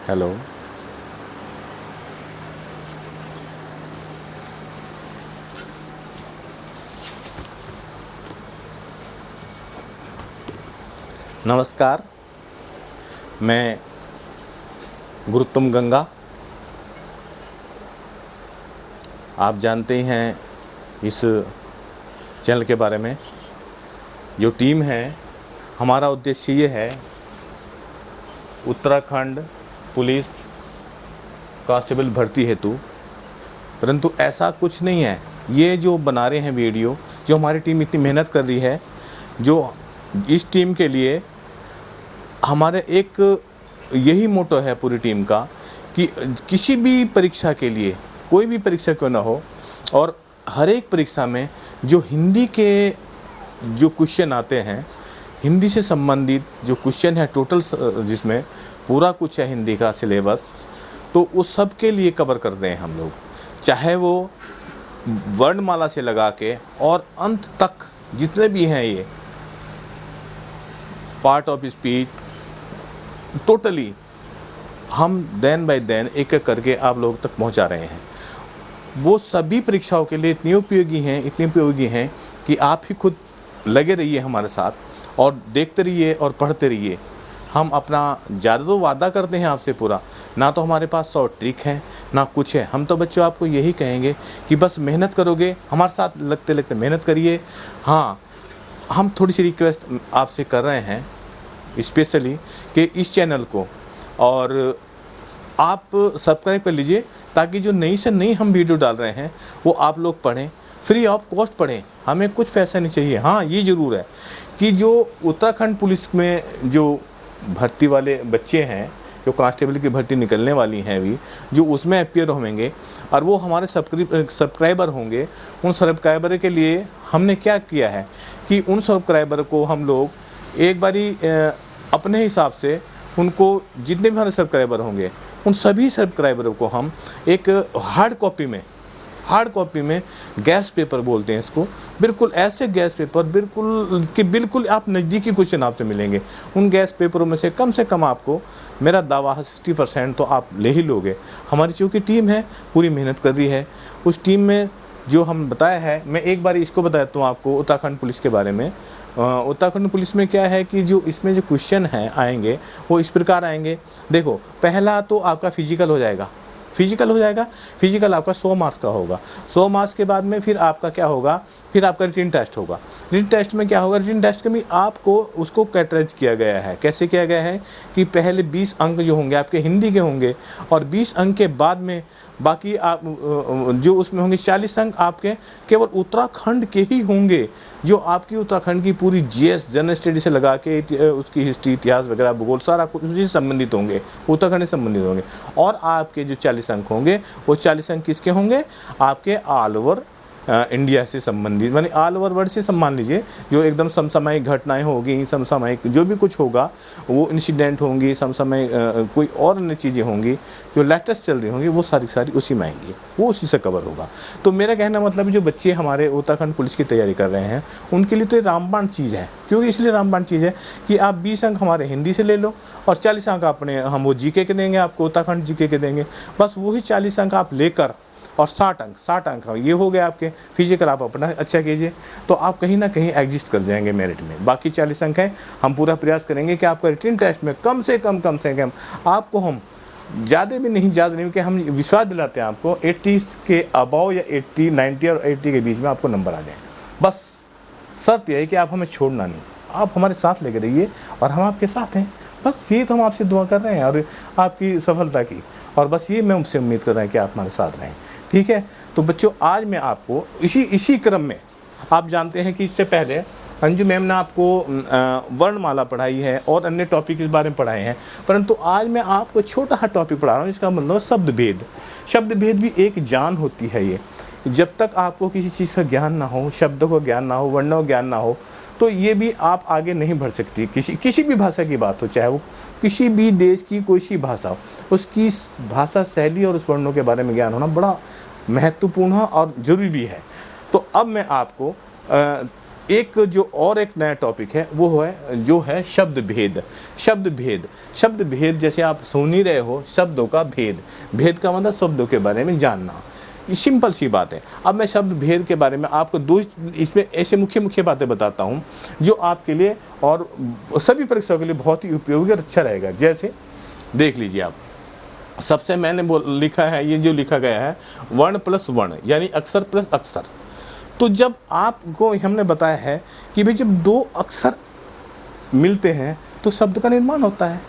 Hello. नमस्कार, मैं गुरुत्तम गंगा। आप जानते ही हैं इस चैनल के बारे में। जो टीम है, हमारा उद्देश्य ये है, उत्तराखंड पुलिस कांस्टेबल भर्ती हेतु, परंतु ऐसा कुछ नहीं है। ये जो बना रहे हैं वीडियो, जो हमारी टीम इतनी मेहनत कर रही है, जो इस टीम के लिए हमारे एक यही मोटो है पूरी टीम का कि किसी भी परीक्षा के लिए, कोई भी परीक्षा क्यों ना हो, और हर एक परीक्षा में जो हिंदी के जो क्वेश्चन आते हैं, हिंदी से संबंधित जो क्वेश्चन है टोटल, जिसमें पूरा कुछ है हिंदी का सिलेबस, तो उस सब के लिए कवर कर रहे हैं हम लोग। चाहे वो वर्णमाला से लगा के और अंत तक जितने भी हैं, ये पार्ट ऑफ स्पीच, टोटली हम दिन बाय दिन एक एक करके आप लोगों तक पहुंचा रहे हैं। वो सभी परीक्षाओं के लिए इतनी उपयोगी हैं कि आप ही खुद लगे रहिए हमारे साथ और देखते रहिए और पढ़ते रहिए। हम अपना ज़्यादा तो वादा करते हैं आपसे पूरा, ना तो हमारे पास 100 ट्रिक है ना कुछ है। हम तो बच्चों आपको यही कहेंगे कि बस मेहनत करोगे, हमारे साथ लगते लगते मेहनत करिए। हाँ, हम थोड़ी सी रिक्वेस्ट आपसे कर रहे हैं स्पेशली कि इस चैनल को और आप सब्सक्राइब कर लीजिए, ताकि जो नई से नई हम वीडियो डाल रहे हैं वो आप लोग पढ़ें, फ्री ऑफ कॉस्ट पढ़ें। हमें कुछ पैसा नहीं चाहिए। हाँ, ये ज़रूर है कि जो उत्तराखंड पुलिस में जो भर्ती वाले बच्चे हैं, जो कांस्टेबल की भर्ती निकलने वाली हैं अभी, जो उसमें अपीयर होंगे और वो हमारे सब्सक्राइबर होंगे, उन सब्सक्राइबर के लिए हमने क्या किया है कि उन सब्सक्राइबर को हम लोग एक बारी अपने हिसाब से, उनको जितने भी हमारे सब्सक्राइबर होंगे उन सभी सब्सक्राइबरों को हम एक हार्ड कॉपी में गैस पेपर बोलते हैं इसको, बिल्कुल ऐसे गैस पेपर बिल्कुल आप नज़दीकी क्वेश्चन आपसे मिलेंगे। उन गैस पेपरों में से कम आपको, मेरा दावा है 60% तो आप ले ही लोगे। हमारी चूँकि टीम है, पूरी मेहनत कर रही है। उस टीम में जो हम बताया है, मैं एक बार इसको बता देता हूँ आपको उत्तराखंड पुलिस के बारे में। उत्तराखंड पुलिस में क्या है कि जो इसमें जो क्वेश्चन हैं आएंगे वो इस प्रकार आएंगे। देखो, पहला तो आपका फिजिकल हो जाएगा। फिजिकल आपका 100 मार्क्स का होगा। 100 मार्क्स के बाद में फिर आपका क्या होगा, फिर आपका रिटन टेस्ट होगा। रिटन टेस्ट में क्या होगा, रिटन टेस्ट में आपको उसको कैटेगराइज किया गया है। कैसे किया गया है कि पहले 20 अंक जो होंगे आपके हिंदी के होंगे, और 20 अंक के बाद में बाकी आप जो उसमें होंगे 40 अंक आपके केवल उत्तराखंड के ही होंगे, जो आपकी उत्तराखंड की पूरी जीएस जनरल स्टडी से लगा के उसकी हिस्ट्री, इतिहास वगैरह, भूगोल सारा कुछ उसी से संबंधित होंगे, उत्तराखंड से संबंधित होंगे। और आपके जो 40 अंक होंगे, वो 40 अंक किसके होंगे, आपके ऑल ओवर इंडिया से संबंधित, मानी ऑल ओवर वर्ल्ड से मान लीजिए, जो एकदम समसामयिक घटनाएं होगी, समसामयिक जो भी कुछ होगा, वो इंसिडेंट होंगी, समसामयिक कोई और अन्य चीज़ें होंगी जो लेटेस्ट चल रही होंगी, वो सारी उसी में आएंगी, वो उसी से कवर होगा। तो मेरा कहना मतलब जो बच्चे हमारे उत्तराखंड पुलिस की तैयारी कर रहे हैं, उनके लिए तो ये रामबाण चीज़ है। क्योंकि इसलिए रामबाण चीज़ है कि आप 20 अंक हमारे हिंदी से ले लो और 40 अंक अपने हम वो जीके के देंगे, आपको उत्तराखंड जीके के देंगे। बस वही 40 अंक आप लेकर, और 60 अंक ये हो गए आपके। फिजिकल आप अपना अच्छा कीजिए तो आप कहीं ना कहीं एग्जिस्ट कर जाएंगे मेरिट में। बाकी 40 अंक हैं, हम पूरा प्रयास करेंगे कि आपका रिटन टेस्ट में कम से कम आपको, हम ज़्यादा नहीं कि हम विश्वास दिलाते हैं आपको 80 के अबाव या 80, 90 और 80 के बीच में आपको नंबर आ जाए। बस शर्त यह है कि आप हमें छोड़ना नहीं, आप हमारे साथ लेकर रहिए और हम आपके साथ हैं। बस ये तो हम आपसे दुआ कर रहे हैं और आपकी सफलता की, और बस ये मैं उनसे उम्मीद कर रहा हूँ कि आप हमारे साथ रहें। ठीक है, तो बच्चों आज मैं आपको इसी क्रम में, आप जानते हैं कि इससे पहले अंजू मैम ने आपको वर्णमाला पढ़ाई है और अन्य टॉपिक इस बारे में पढ़ाए हैं, परंतु आज मैं आपको छोटा सा टॉपिक पढ़ा रहा हूँ। इसका मतलब शब्द भेद भी एक जान होती है। ये जब तक आपको किसी चीज़ का ज्ञान ना हो, शब्दों का ज्ञान ना हो, वर्णों का ज्ञान ना हो, तो ये भी आप आगे नहीं बढ़ सकती। किसी भी भाषा की बात हो, चाहे वो किसी भी देश की कोई सी भाषा हो, उसकी भाषा शैली और उस वर्णों के बारे में ज्ञान होना बड़ा महत्वपूर्ण और ज़रूरी भी है। तो अब मैं आपको एक जो और एक नया टॉपिक है वो है जो है शब्द भेद। शब्द भेद, शब्द भेद जैसे आप सुन ही रहे हो, शब्दों का भेद। भेद का मतलब शब्दों के बारे में जानना, ये सिंपल सी बात है। अब मैं शब्द भेद के बारे में आपको दो इसमें ऐसे मुख्य मुख्य बातें बताता हूँ जो आपके लिए और सभी परीक्षाओं के लिए बहुत ही उपयोगी और अच्छा रहेगा। जैसे देख लीजिए आप, सबसे मैंने लिखा है, ये जो लिखा गया है वर्ण प्लस वर्ण यानी अक्षर प्लस अक्षर। तो जब आपको हमने बताया है कि भाई जब दो अक्षर मिलते हैं तो शब्द का निर्माण होता है,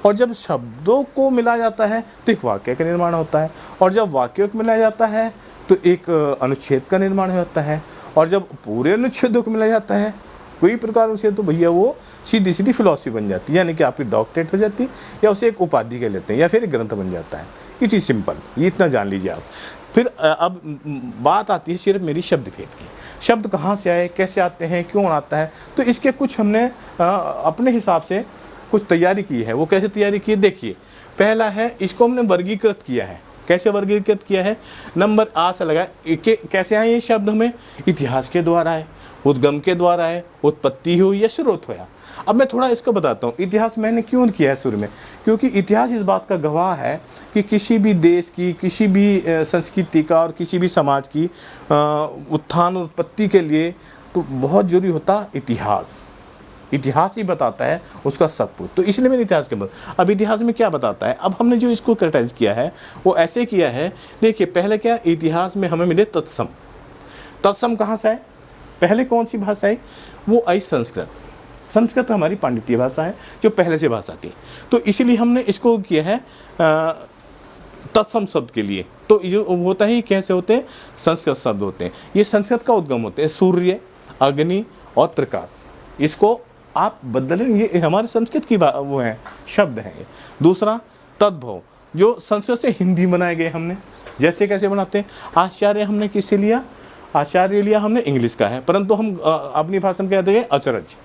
और जब शब्दों को मिला जाता है तो एक वाक्य का निर्माण होता है, और जब वाक्यों को मिलाया जाता है तो एक अनुच्छेद का निर्माण होता है, और जब पूरे अनुच्छेदों को मिलाया जाता है कोई प्रकार अनुच्छेद तो भैया वो सीधी सीधी फिलॉसफी बन जाती है, यानी कि आपकी डॉक्टरेट हो जाती है या उसे एक उपाधि कह लेते हैं या फिर एक ग्रंथ बन जाता है। इट इज सिंपल, ये इतना जान लीजिए आप। फिर अब बात आती है सिर्फ मेरी शब्द भेद की। शब्द कहाँ से आए, कैसे आते हैं, क्यों आता है, तो इसके कुछ हमने अपने हिसाब से कुछ तैयारी की है। वो कैसे तैयारी की है देखिए। पहला है, इसको हमने वर्गीकृत किया है। कैसे वर्गीकृत किया है, नंबर आ से लगा कैसे आए ये शब्द हमें, इतिहास के द्वारा आए, उद्गम के द्वारा है, उत्पत्ति हुई या स्रोत हुआ। अब मैं थोड़ा इसको बताता हूँ इतिहास मैंने क्यों किया है शुरू में, क्योंकि इतिहास इस बात का गवाह है कि किसी भी देश की, किसी भी संस्कृति का और किसी भी समाज की उत्थान और उत्पत्ति के लिए तो बहुत जरूरी होता इतिहास। इतिहास ही बताता है उसका सब कुछ। तो इसलिए मैंने इतिहास के बाद, अब इतिहास में क्या बताता है, अब हमने जो इसको कैरेक्टराइज किया है वो ऐसे किया है। देखिए पहले क्या, इतिहास में हमें मिले तत्सम। तत्सम कहाँ से आए, पहले कौन सी भाषा है, वो आई संस्कृत। संस्कृत हमारी पांडित्य भाषा है जो पहले से भाषा थी, तो इसीलिए हमने इसको किया है तत्सम शब्द के लिए। तो ये होता ही कैसे होते हैं, संस्कृत शब्द होते हैं, ये संस्कृत का उद्गम होते हैं, सूर्य, अग्नि और प्रकाश। इसको आप बदलें, ये हमारे संस्कृत की वो है, शब्द हैं। दूसरा तद्भव, जो संस्कृत से हिंदी बनाए गए हमने, जैसे कैसे बनाते हैं, आचार्य हमने किससे लिया, आचार्य लिया हमने इंग्लिश का है, परंतु हम अपनी भाषा में कहते हैं अचरज।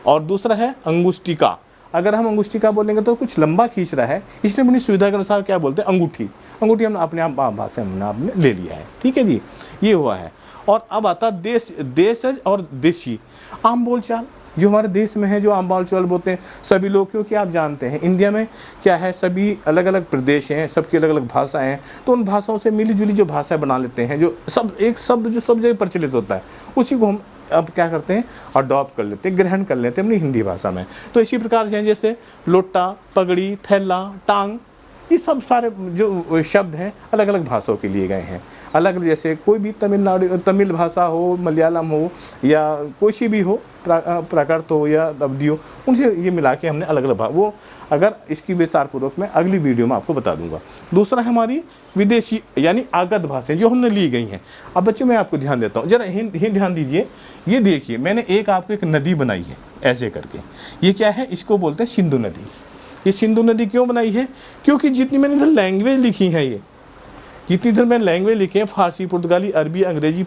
और दूसरा है अंगुष्टिका, अगर हम अंगुष्टिका बोलेंगे तो कुछ लंबा खींच रहा है, इसलिए अपनी सुविधा के अनुसार क्या बोलते हैं, अंगूठी। अंगूठी हमने अपने आप भाषा में आपने ले लिया है, ठीक है जी, ये हुआ है। और अब आता देश, देशज और देशी, आम बोलचाल जो हमारे देश में है, जो आम बोलचाल बोलते हैं सभी लोग, क्योंकि आप जानते हैं इंडिया में क्या है, सभी अलग अलग प्रदेश हैं, सबकी अलग अलग भाषाएं हैं, तो उन भाषाओं से मिली जुली जो भाषा बना लेते हैं, जो सब एक शब्द जो सब जगह प्रचलित होता है, उसी को हम अब क्या करते हैं, अडॉप्ट कर लेते हैं, ग्रहण कर लेते हैं अपनी हिंदी भाषा में। तो इसी प्रकार से जैसे लोटा, पगड़ी, थैला, टांग, ये सब सारे जो शब्द हैं अलग अलग भाषाओं के लिए गए हैं। अलग जैसे कोई भी तमिल भाषा हो, मलयालम हो या कोई सी भी हो, प्राकृत हो या अवधि हो, उनसे ये मिला के हमने अलग अलग वो, अगर इसकी विस्तारपूर्वक मैं अगली वीडियो में आपको बता दूंगा। दूसरा है हमारी विदेशी यानी आगत भाषाएं जो हमने ली गई हैं। अब बच्चों मैं आपको ध्यान देता हूँ, जरा ध्यान दीजिए। ये देखिए मैंने आपको एक नदी बनाई है ऐसे करके, ये क्या है, इसको बोलते हैं सिंधु नदी। ये सिंधु नदी क्यों बनाई है, क्योंकि जितनी मैंने इधर लैंग्वेज लिखी है, ये जितनी इधर मैंने लैंग्वेज लिखे हैं, फारसी, पुर्तगाली, अरबी, अंग्रेजी,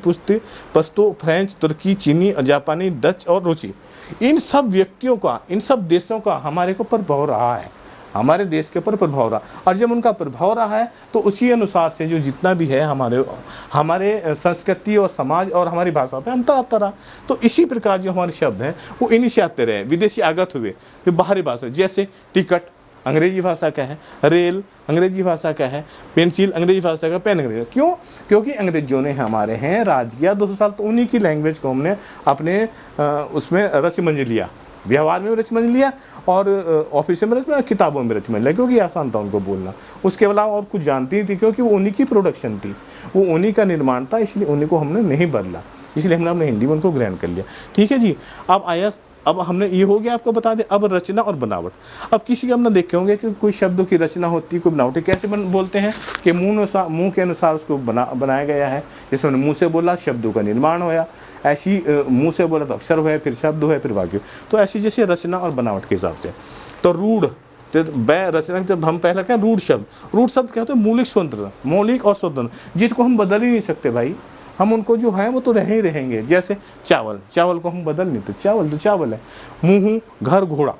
पश्तो, फ्रेंच, तुर्की, चीनी, जापानी, डच और रूसी, इन सब व्यक्तियों का, इन सब देशों का हमारे को प्रभाव रहा है, हमारे देश के ऊपर प्रभाव रहा। और जब उनका प्रभाव रहा है तो उसी अनुसार से जो जितना भी है हमारे संस्कृति और समाज और हमारी भाषा पे अंतर आता रहा। तो इसी प्रकार जो हमारे शब्द हैं वो इन्हीं से आते रहे, विदेशी आगत हुए, जो बाहरी भाषा, जैसे टिकट अंग्रेजी भाषा का है, रेल अंग्रेजी भाषा का है, पेंसिल अंग्रेजी भाषा का, पेन अंग्रेजी। क्यों, क्योंकि अंग्रेजों ने हमारे हैं राज किया 200 साल, तो उन्हीं की लैंग्वेज को हमने अपने उसमें रच मंज लिया, व्यवहार में रच मंज लिया और ऑफिस में रच, किताबों में रच मंज लिया, क्योंकि आसान था उनको बोलना। उसके अलावा और कुछ जानती थी, क्योंकि वो उन्हीं की प्रोडक्शन थी, वो उन्हीं का निर्माण था, इसलिए उन्हीं को हमने नहीं बदला, इसलिए हमने अपने हिंदी में उनको ग्रहण कर लिया। ठीक है जी। अब आया, अब हमने ये हो गया आपको बता दें। अब रचना और बनावट, अब किसी का हम ना देखे होंगे कि कोई शब्दों की रचना होती है, कोई बनावट, कैसे बोलते हैं कि मुंह के अनुसार उसको बनाया गया है। जैसे हमने मुंह से बोला शब्दों का निर्माण होया, ऐसी मुंह से बोला तो अक्षर हुए, फिर शब्द हुए, फिर वाक्य। तो ऐसी जैसे रचना और बनावट के हिसाब से। तो रूढ़ रचना, जब हम पहले क्या, रूढ़ शब्द क्या होता है, मौलिक स्वतंत्र, मौलिक और स्वतंत्र, जिसको हम बदल ही नहीं सकते भाई, हम उनको जो है वो तो रहे ही रहेंगे। जैसे चावल को हम बदल नहीं, तो चावल तो चावल है। मुंह, घर, घोड़ा,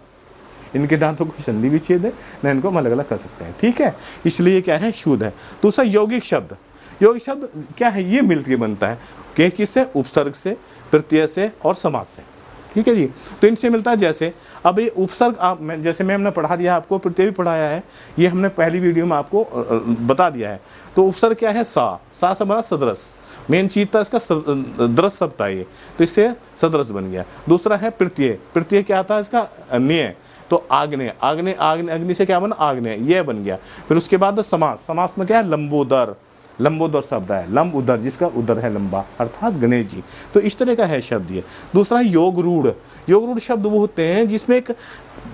इनके दांतों को संधि विच्छेद है, न इनको हम अलग अलग कर सकते हैं। ठीक है, इसलिए क्या है, शुद्ध है। दूसरा यौगिक शब्द, यौगिक शब्द क्या है, ये मिलकर बनता है कि किससे, उपसर्ग से, प्रत्यय से और समास से। ठीक है जी, तो इनसे मिलता है। जैसे अब ये उपसर्ग जैसे मैम ने पढ़ा दिया आपको, प्रत्यय भी पढ़ाया है, ये हमने पहली वीडियो में आपको बता दिया है। तो उपसर्ग क्या है, सा से बना सदरस, मेन चीज था इसका दरस शब्द था ये, तो इससे सदरस बन गया। दूसरा है प्रत्यय, प्रत्यय क्या था इसका, न्यय, तो आग्नेय, आग्नेय अग्नि से क्या बना, आग्नेय, ये बन गया। फिर उसके बाद समास, समास में क्या है, लंबोदर, लंबोदर शब्द है, लंब उदर, जिसका उदर है लंबा, अर्थात गणेश जी। तो इस तरह का है शब्द ये। दूसरा है योग रूढ़, योग रूढ़ शब्द वो होते हैं जिसमें एक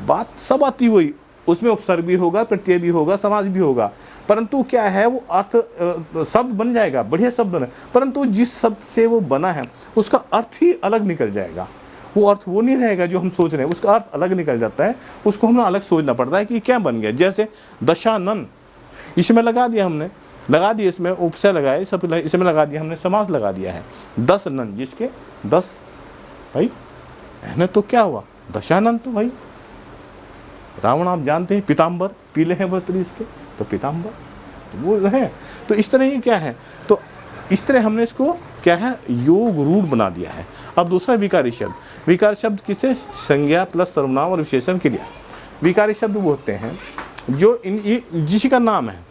बात सब आती हुई, उसमें उपसर्ग भी होगा, प्रत्यय भी होगा, समास भी होगा, परंतु क्या है वो अर्थ शब्द बन जाएगा, बढ़िया शब्द बना, परंतु जिस शब्द से वो बना है उसका अर्थ ही अलग निकल जाएगा। वो अर्थ वो नहीं रहेगा जो हम सोच रहे हैं, उसका अर्थ अलग निकल जाता है, उसको हमें अलग सोचना पड़ता है कि क्या बन गया। जैसे दशानन, इसमें लगा दिया हमने, लगा दिया इसमें उपसर्ग लगाए, सब इसमें लगा दिया हमने, समास लगा दिया है। 10 नन, जिसके 10 भाई है, तो क्या हुआ, दशानन। तो भाई रावण आप जानते हैं, पीताम्बर, पीले हैं वस्त्र इसके, तो पीताम्बर तो वो है। तो इस तरह ही क्या है, तो इस तरह हमने इसको क्या है, योग रूढ़ बना दिया है। अब दूसरा विकारी शब्द, विकारी शब्द किसे, संज्ञा प्लस सर्वनाम और विशेषण क्रिया। विकारी शब्द वो होते हैं जो जिसी का नाम है,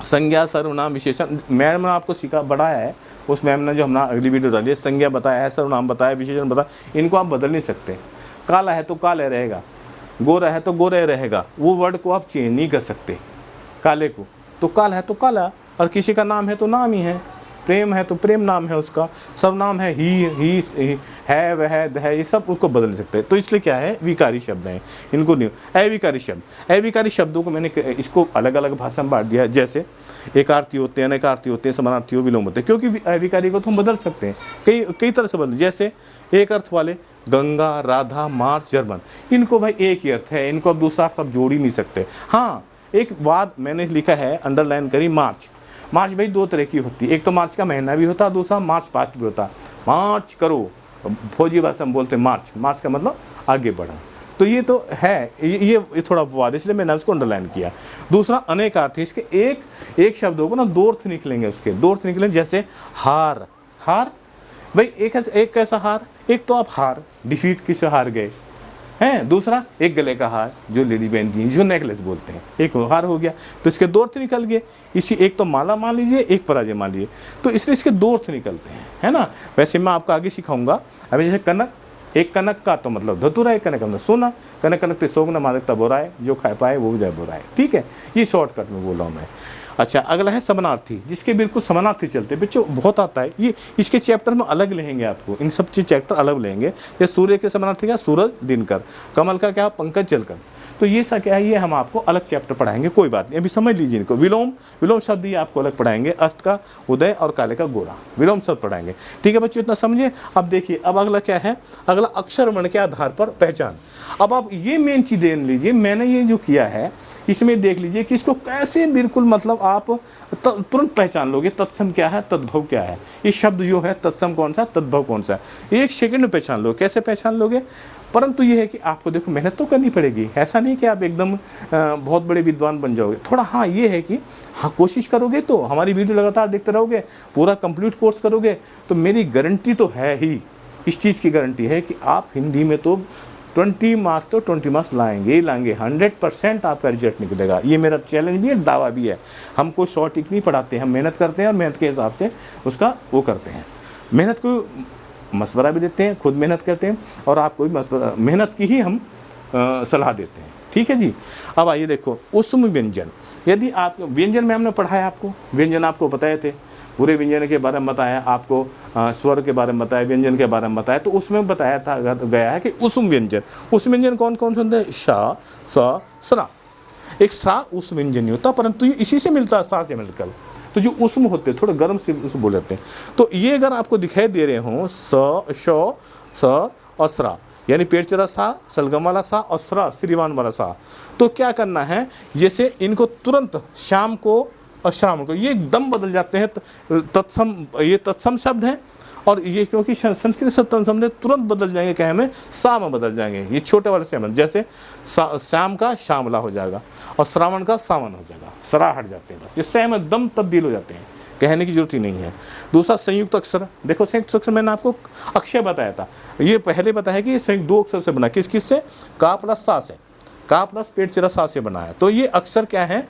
संज्ञा सर्वनाम विशेषण, मैम ने आपको सिखा बढ़ाया है, उस मैम ने जो हमने अगली वीडियो डाली है, संज्ञा बताया है, सर्वनाम बताया, विशेषण बताया, इनको आप बदल नहीं सकते। काला है तो काले रहेगा, गोरा है तो गोरे रहेगा, वो वर्ड को आप चेंज नहीं कर सकते। काले को तो काला है तो काला, और किसी का नाम है तो नाम ही है, प्रेम है तो प्रेम नाम है उसका, सर्वनाम है ही है, वह है, ये सब उसको बदल सकते हैं। तो इसलिए क्या है, विकारी शब्द हैं, इनको नहीं। अविकारी शब्द, अविकारी शब्दों को मैंने इसको अलग अलग भाषा में बांट दिया है। जैसे एकार्थी होते हैं, अनेकार्थी होते हैं, समानार्थी हो, विलोम होते हैं, क्योंकि अविकारी को तो हम बदल सकते हैं, कई तरह से बदल। जैसे एक अर्थ वाले गंगा, राधा, मार्च, जर्मन, इनको भाई एक ही अर्थ है, इनको अब दूसरा अर्थ आप जोड़ ही नहीं सकते। हाँ, एक बात मैंने लिखा है, अंडरलाइन करी, मार्च, मार्च भाई 2 तरह की होती है, एक तो मार्च का महीना भी होता है, दूसरा मार्च पास्ट भी होता है। मार्च करो, फौजी भाषा में बोलते हैं मार्च, मार्च का मतलब आगे बढ़ा। तो ये तो है, ये थोड़ा वाद, इसलिए मैंने उसको अंडरलाइन किया। दूसरा अनेकार्थी, इसके एक शब्द होगा ना, 2 अर्थ निकलेंगे उसके, 2 अर्थ निकलेंगे। जैसे हार, हार भाई एक कैसा हार, एक तो आप हार डिफीट, किसे हार गए हैं, दूसरा एक गले का हार जो लेडी बहन की, जो नेकलेस बोलते हैं, एक हार हो गया। तो इसके 2 अर्थ निकल गए। इसी एक तो माला मान लीजिए, एक पराजय मान लीजिए, तो इसलिए इसके 2 अर्थ निकलते हैं, है ना। वैसे मैं आपको आगे सिखाऊंगा। अभी जैसे कनक, एक कनक का तो मतलब धतूरा, एक कनक का मतलब सोना, कनक कनक पे सोगना मादकता बोराए, जो खा पाए वो जाए बोराए। ठीक है, ये शॉर्टकट में बोल रहा हूँ मैं। अच्छा, अगला है समानार्थी, जिसके बिल्कुल समानार्थी चलते हैं, बच्चों बहुत आता है ये, इसके चैप्टर में अलग लेंगे आपको, इन सब चीज चैप्टर अलग लेंगे। ये सूर्य के समानार्थी क्या, सूरज दिनकर, कमल का क्या, पंकज जलकर। तो ये सा क्या है, ये हम आपको अलग चैप्टर पढ़ाएंगे, कोई बात नहीं, अभी समझ लीजिए इनको। विलोम, विलोम शब्द ये आपको अलग पढ़ाएंगे, अस्त का उदय और काले का गोरा, विलोम शब्द पढ़ाएंगे। ठीक है बच्चों, इतना समझे। अब देखिए, अब अगला क्या है, अगला अक्षर वर्ण के आधार पर पहचान। अब आप ये मेन चीज देख लीजिए, मैंने ये जो किया है इसमें देख लीजिए कि इसको कैसे बिल्कुल मतलब आप तुरंत पहचान लोगे, तत्सम क्या है, तद्भव क्या है, ये शब्द जो है तत्सम कौन सा, तद्भव कौन सा है, 1 सेकंड में पहचान लो। कैसे पहचान लोगे, परंतु ये है कि आपको देखो मेहनत तो करनी पड़ेगी, ऐसा नहीं कि आप एकदम बहुत बड़े विद्वान बन जाओगे। थोड़ा हाँ ये है कि हाँ कोशिश करोगे तो, हमारी वीडियो लगातार देखते रहोगे, पूरा कंप्लीट कोर्स करोगे, तो मेरी गारंटी तो है ही, इस चीज़ की गारंटी है कि आप हिंदी में तो 20 मार्क्स तो 20 मार्क्स लाएंगे ही लाएंगे, 100% आपका रिजल्ट निकलेगा। ये मेरा चैलेंज भी है, दावा भी है। हम कोई शॉर्ट ट्रिक नहीं पढ़ाते, हम मेहनत करते हैं और मेहनत के हिसाब से उसका वो करते हैं। मेहनत को मशवरा भी देते हैं, खुद मेहनत करते हैं, और आपको भी मेहनत की ही हम सलाह देते हैं। ठीक है जी। अब आइए देखो, उसम व्यंजन, यदि आप व्यंजन में हमने पढ़ाया, आपको व्यंजन आपको बताए थे, पूरे व्यंजन के बारे में बताया आपको, स्वर के बारे में बताया, व्यंजन के बारे में बताया, तो उसमें बताया था गया है कि उसम व्यंजन, उसम व्यंजन कौन कौन से होते हैं, शा, स, स्रा। एक सा उस व्यंजन नहीं होता, परंतु ये इसी से मिलता है, सा से मिलकर। तो जो उसम होते हैं थोड़े गर्म से उसको बोल जाते हैं। तो ये अगर आपको दिखाई दे रहे हों, स, श, स और स्रा, यानी पेट चरा सा, सलगम वाला सा और स्रा श्रीवान वाला सा, तो क्या करना है, जैसे इनको तुरंत शाम को और शाम को ये एकदम बदल जाते हैं। तत्सम, ये तत्सम शब्द हैं, और ये क्योंकि संस्कृत से तत्सम तुरंत बदल जाएंगे, क्या में सा में बदल जाएंगे, ये छोटे वाले से, जैसे शाम का श्यामला हो जाएगा और श्रावण का सावन हो जाएगा, सरा हट जाते हैं, बस ये सेम एकदम तब्दील हो जाते हैं। कहने की जरूरत ही नहीं है। दूसरा संयुक्त अक्षर, देखो संयुक्त अक्षर मैंने आपको अक्षय बताया था, ये पहले बताया कि ये संयुक्त 2 अक्षर से बना, किस किस से, का प्लस सा से, का प्लस पेट चेरा सा से बना है। तो ये अक्षर क्या है,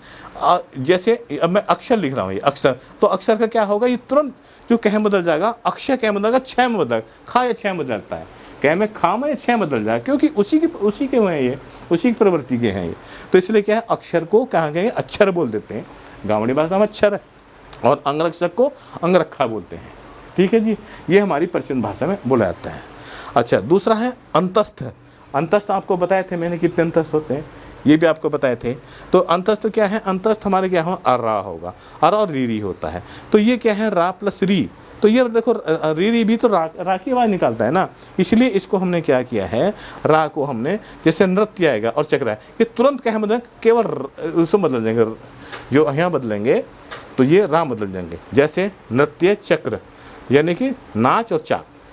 जैसे अब मैं अक्षर लिख रहा हूँ, ये अक्षर, तो अक्षर का क्या होगा, ये तुरंत जो कह बदल जाएगा, अक्षय क्या बदलेगा, छह में बदल, खा या छह बदलता है, कह में खा में छह बदल जाएगा, क्योंकि उसी के हैं ये, उसी की प्रवृत्ति के हैं ये। तो इसलिए क्या है, अक्षर को कहाँ कहेंगे, अक्षर बोल देते हैं, गाँवड़ी भाषा में अक्षर है, और अंगरक्षक को अंगरखा बोलते हैं। ठीक है जी, ये हमारी प्रचलित भाषा में बोला जाता है। अच्छा, दूसरा है अंतस्थ। अंतस्थ आपको बताए थे मैंने कितने अंतस्थ होते हैं, ये भी आपको बताए थे। तो अंतस्थ क्या है, अंतस्थ हमारे क्या हो, अरा होगा, अरा और री होता है। तो ये क्या है, रा प्लस री, तो ये देखो री भी तो रा की आवाज़ निकालता है ना, इसलिए इसको हमने क्या किया है, रा को हमने, जैसे नृत्य आएगा और चक्र है, ये तुरंत क्या है, केवल उसको बदल देंगे, जो यहाँ बदलेंगे तो ये रा बदल जाएंगे, जैसे नृत्य चक्र, यानी कि नाच और चाक।